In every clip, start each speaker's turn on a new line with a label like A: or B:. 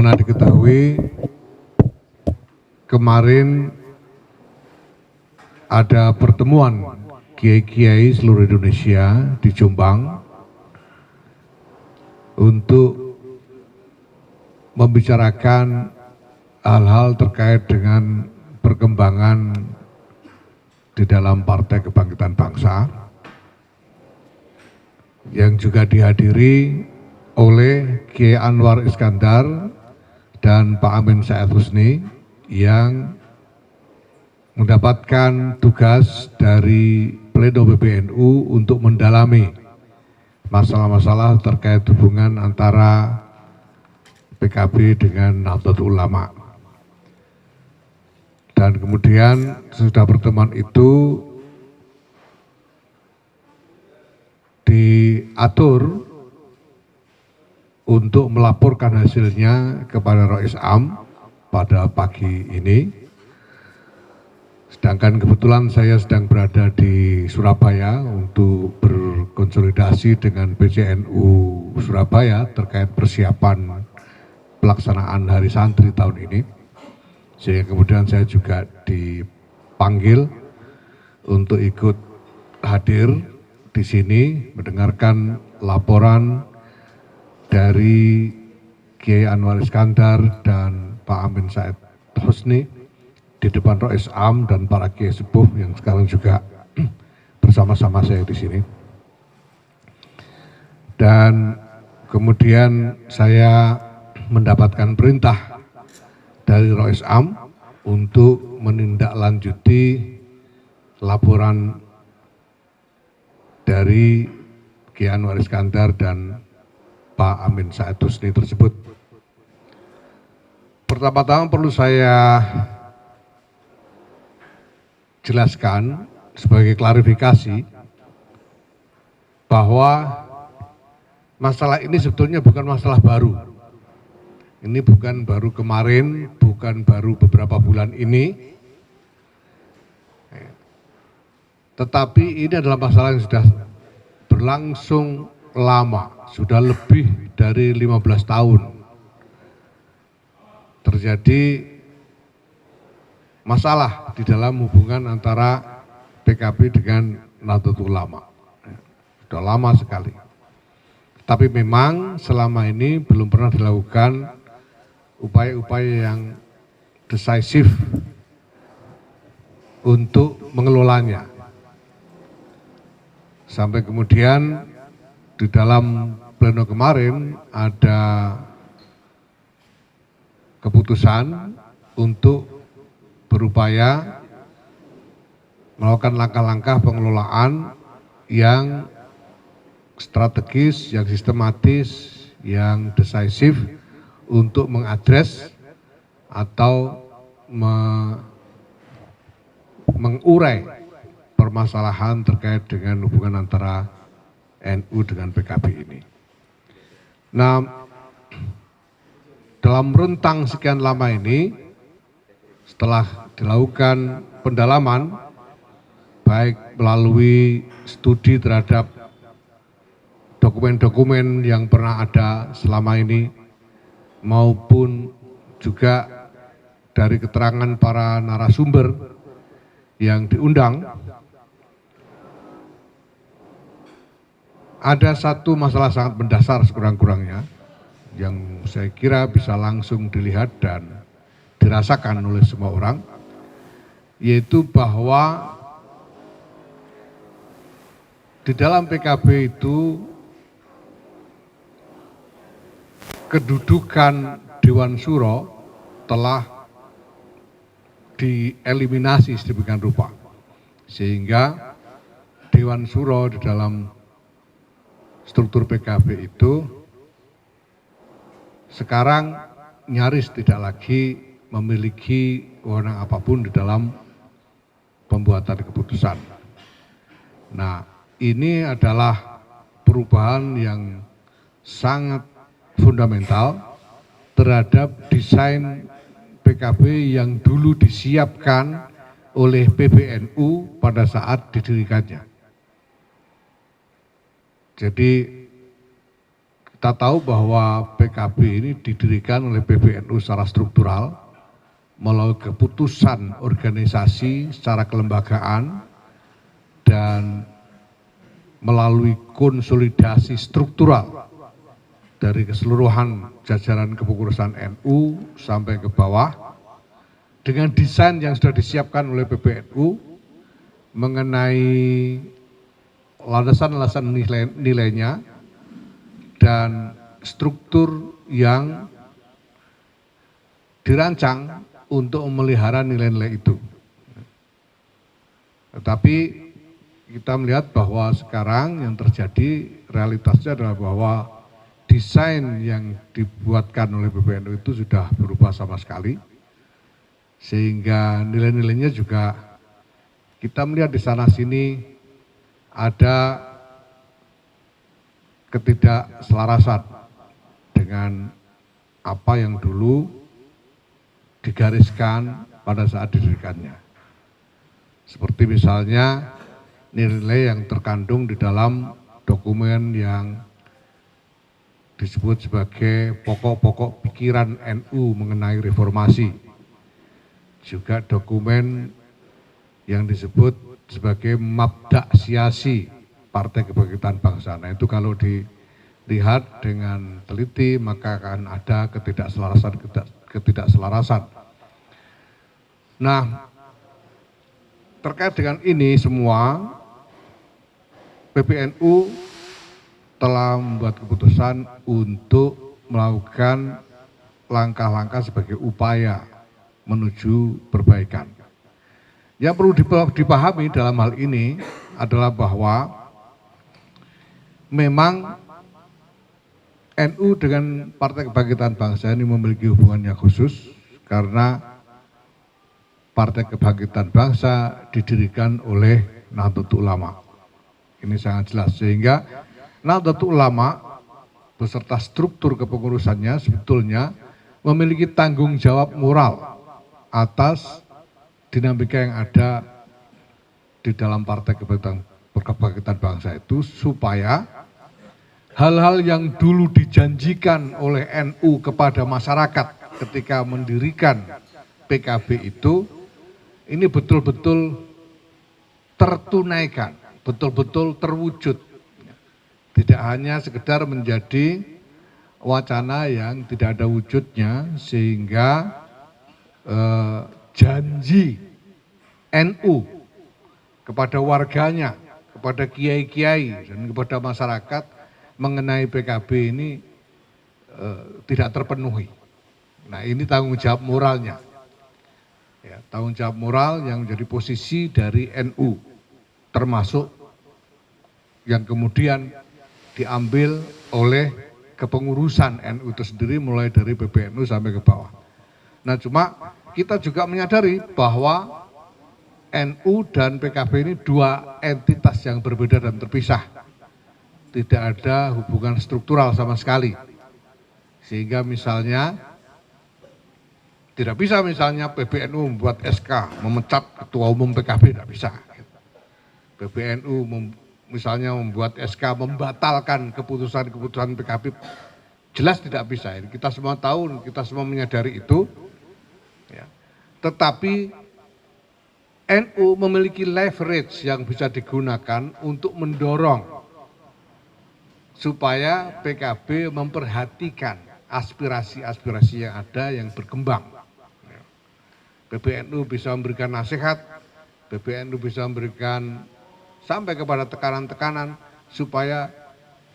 A: sebagaimana diketahui, kemarin ada pertemuan kiai-kiai seluruh Indonesia di Jombang untuk membicarakan hal-hal terkait dengan perkembangan di dalam Partai Kebangkitan Bangsa yang juga dihadiri oleh Kiai Anwar Iskandar dan Pak Amin Said Husni yang mendapatkan tugas dari Pleno PBNU untuk mendalami masalah-masalah terkait hubungan antara PKB dengan Nahdlatul Ulama. Dan kemudian sesudah pertemuan itu diatur untuk melaporkan hasilnya kepada Rois Am pada pagi ini. Sedangkan kebetulan saya sedang berada di Surabaya untuk berkonsolidasi dengan PCNU Surabaya terkait persiapan pelaksanaan Hari Santri tahun ini. Sehingga kemudian saya juga dipanggil untuk ikut hadir di sini mendengarkan laporan dari Kiai Anwar Iskandar dan Pak Amin Said Husni di depan Rois Am dan para kiai sepuh yang sekarang juga bersama-sama saya di sini. Dan kemudian saya mendapatkan perintah dari Rois Am untuk menindaklanjuti laporan dari Kiai Anwar Iskandar dan Pak Amin Said Husni tersebut. Pertama-tama perlu saya jelaskan sebagai klarifikasi bahwa masalah ini sebetulnya bukan masalah baru. Ini bukan baru kemarin, bukan baru beberapa bulan ini, tetapi ini adalah masalah yang sudah berlangsung lama, sudah lebih dari 15 tahun. Terjadi masalah di dalam hubungan antara PKB dengan Nahdlatul Ulama. Sudah lama sekali. Tapi memang selama ini belum pernah dilakukan upaya-upaya yang decisif untuk mengelolanya. Sampai kemudian di dalam pleno kemarin ada keputusan untuk berupaya melakukan langkah-langkah pengelolaan yang strategis, yang sistematis, yang decisif untuk mengadres atau mengurai permasalahan terkait dengan hubungan antara NU dengan PKB ini. Nah, dalam rentang sekian lama ini, setelah dilakukan pendalaman, baik melalui studi terhadap dokumen-dokumen yang pernah ada selama ini, maupun juga dari keterangan para narasumber yang diundang, ada satu masalah sangat mendasar sekurang-kurangnya yang saya kira bisa langsung dilihat dan dirasakan oleh semua orang, yaitu bahwa di dalam PKB itu kedudukan Dewan Syuro telah dieliminasi sedemikian rupa, sehingga Dewan Syuro di dalam struktur PKB itu sekarang nyaris tidak lagi memiliki wewenang apapun di dalam pembuatan keputusan. Nah, ini adalah perubahan yang sangat fundamental terhadap desain PKB yang dulu disiapkan oleh PBNU pada saat didirikannya. Jadi Kita tahu bahwa PKB ini didirikan oleh PBNU secara struktural melalui keputusan organisasi secara kelembagaan dan melalui konsolidasi struktural dari keseluruhan jajaran kepengurusan NU sampai ke bawah dengan desain yang sudah disiapkan oleh PBNU mengenai landasan-landasan nilainya dan struktur yang dirancang untuk memelihara nilai-nilai itu. Tetapi kita melihat bahwa sekarang yang terjadi realitasnya adalah bahwa desain yang dibuatkan oleh PBNU itu sudah berubah sama sekali, sehingga nilai-nilainya juga kita melihat di sana sini ada ketidakselarasan dengan apa yang dulu digariskan pada saat didirikannya. Seperti misalnya nilai yang terkandung di dalam dokumen yang disebut sebagai pokok-pokok pikiran NU mengenai reformasi. Juga dokumen yang disebut sebagai mabda siasi Partai Kebangkitan Bangsa. Nah itu kalau dilihat dengan teliti maka akan ada ketidakselarasan. Nah terkait dengan ini semua PBNU telah membuat keputusan untuk melakukan langkah-langkah sebagai upaya menuju perbaikan. Yang perlu dipahami dalam hal ini adalah bahwa memang NU dengan Partai Kebangkitan Bangsa ini memiliki hubungan yang khusus karena Partai Kebangkitan Bangsa didirikan oleh Nahdlatul Ulama. Ini sangat jelas, sehingga Nahdlatul Ulama beserta struktur kepengurusannya sebetulnya memiliki tanggung jawab moral atas dinamika yang ada di dalam Partai Kebangkitan Bangsa itu, supaya hal-hal yang dulu dijanjikan oleh NU kepada masyarakat ketika mendirikan PKB itu, ini betul-betul tertunaikan, betul-betul terwujud. Tidak hanya sekedar menjadi wacana yang tidak ada wujudnya, sehingga janji NU kepada warganya, kepada kiai-kiai dan kepada masyarakat mengenai PKB ini tidak terpenuhi. Nah ini tanggung jawab moralnya, ya, tanggung jawab moral yang menjadi posisi dari NU, termasuk yang kemudian diambil oleh kepengurusan NU itu sendiri mulai dari PBNU sampai ke bawah. Nah cuma kita juga menyadari bahwa NU dan PKB ini dua entitas yang berbeda dan terpisah. Tidak ada hubungan struktural sama sekali. Sehingga misalnya tidak bisa misalnya PBNU membuat SK memecat ketua umum PKB, tidak bisa. PBNU misalnya membuat SK membatalkan keputusan-keputusan PKB, jelas tidak bisa. Kita semua tahu, kita semua menyadari itu. Ya. Tetapi NU memiliki leverage yang bisa digunakan untuk mendorong supaya PKB memperhatikan aspirasi-aspirasi yang ada yang berkembang. PBNU bisa memberikan nasihat, PBNU bisa memberikan sampai kepada tekanan-tekanan supaya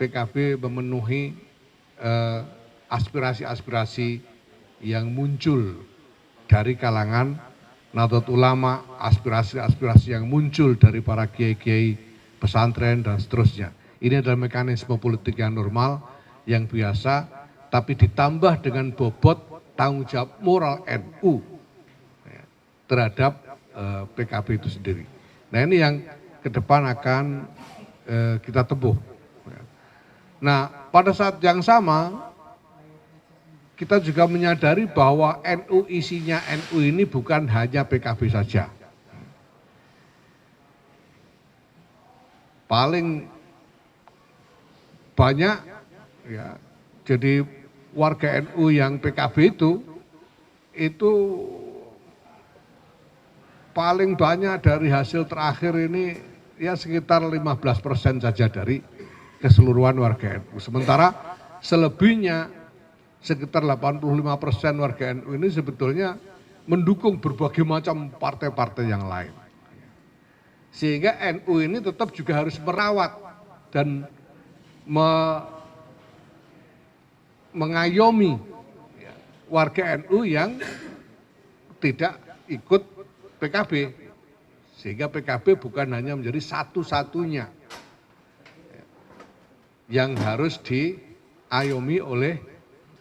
A: PKB memenuhi aspirasi-aspirasi yang muncul dari kalangan Nahdlatul Ulama, aspirasi-aspirasi yang muncul dari para kiai-kiai pesantren dan seterusnya. Ini adalah mekanisme politik yang normal, yang biasa, tapi ditambah dengan bobot tanggung jawab moral NU terhadap PKB itu sendiri. Nah ini yang ke depan akan kita tempuh. Nah pada saat yang sama kita juga menyadari bahwa NU isinya NU ini bukan hanya PKB saja. Paling banyak ya Jadi warga NU yang PKB itu paling banyak dari hasil terakhir ini ya sekitar 15% saja dari keseluruhan warga NU. Sementara selebihnya sekitar 85% warga NU ini sebetulnya mendukung berbagai macam partai-partai yang lain. Sehingga NU ini tetap juga harus merawat dan mengayomi warga NU yang tidak ikut PKB. Sehingga PKB bukan hanya menjadi satu-satunya yang harus diayomi oleh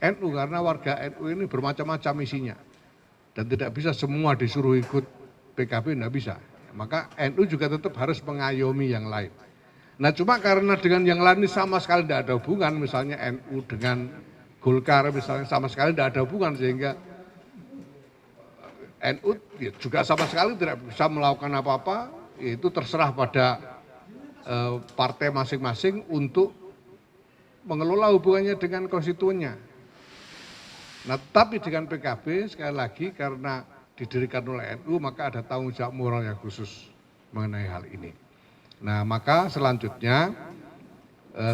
A: NU, karena warga NU ini bermacam-macam isinya. Dan tidak bisa semua disuruh ikut PKB, tidak bisa. Maka NU juga tetap harus mengayomi yang lain. Nah cuma karena dengan yang lain ini sama sekali tidak ada hubungan, misalnya NU dengan Golkar misalnya sama sekali tidak ada hubungan, sehingga NU ya juga sama sekali tidak bisa melakukan apa-apa, itu terserah pada partai masing-masing untuk mengelola hubungannya dengan konstituennya. Nah tapi dengan PKB sekali lagi karena didirikan oleh NU maka ada tanggung jawab moral yang khusus mengenai hal ini. Nah maka selanjutnya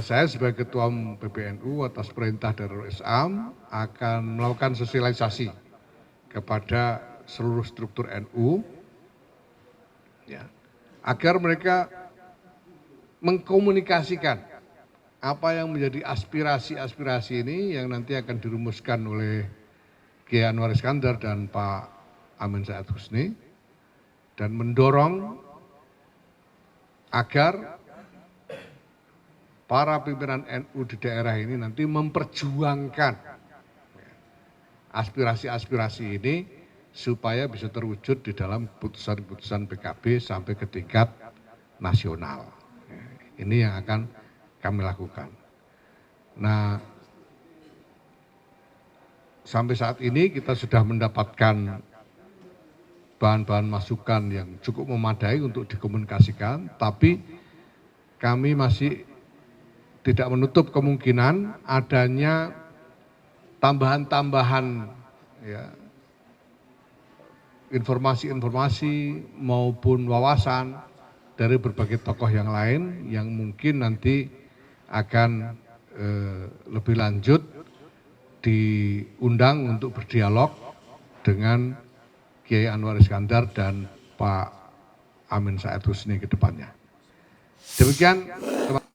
A: saya sebagai Ketua Umum PBNU atas perintah dari RSAM akan melakukan sosialisasi kepada seluruh struktur NU ya, agar mereka mengkomunikasikan apa yang menjadi aspirasi-aspirasi ini yang nanti akan dirumuskan oleh Kiai Anwar Iskandar dan Pak Amin Said Husni, dan mendorong agar para pimpinan NU di daerah ini nanti memperjuangkan aspirasi-aspirasi ini supaya bisa terwujud di dalam putusan-putusan PKB sampai ke tingkat nasional. Ini yang akan kami lakukan. Nah, sampai saat ini kita sudah mendapatkan bahan-bahan masukan yang cukup memadai untuk dikomunikasikan, tapi kami masih tidak menutup kemungkinan adanya tambahan-tambahan ya, informasi-informasi maupun wawasan dari berbagai tokoh yang lain yang mungkin nanti akan lebih lanjut diundang untuk berdialog dengan Kiai Anwar Iskandar dan Pak Amin Said Husni ke depannya. Demikian teman-teman.